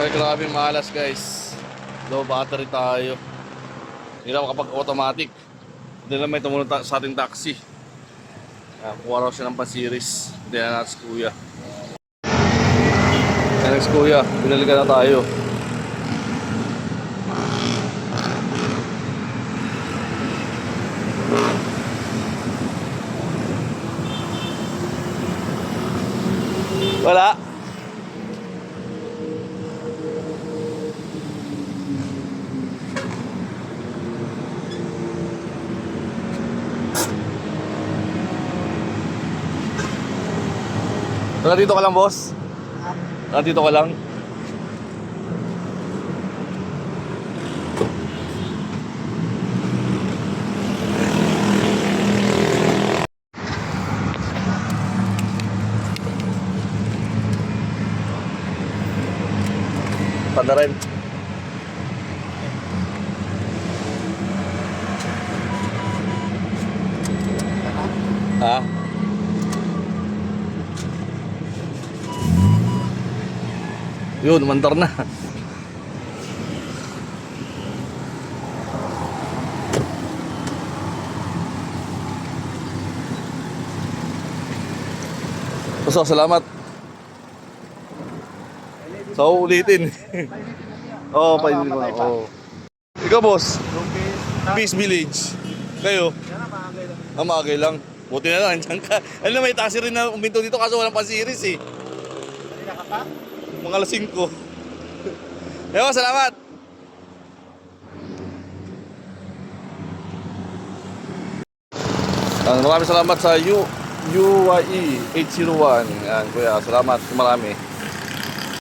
Ay, grabe malas guys. Low battery tayo. Hindi na makapag-automatic. Hindi na may tumunod sa ating taxi. Kuha raw siya ng pa-series. Hindi na natin si kuya. Next kuya, binalikan na tayo. Wala. Dito ka lang, boss? Dito ka lang? Tanda rin. Ha? Yun, mandar na. So, salamat. So, ulitin. Oo, painin ko na. Oo. Ikaw, boss? Peace Village. Kayo? Maagay lang. Buti na lang, andyan ka. Alam na, may taxi rin na uminto dito kaso walang pa-series eh. Kanina ka pa? Mga alas 5. Ewan, salamat! Maraming salamat sa UYE 801. Yan, kuya. Salamat. Marami.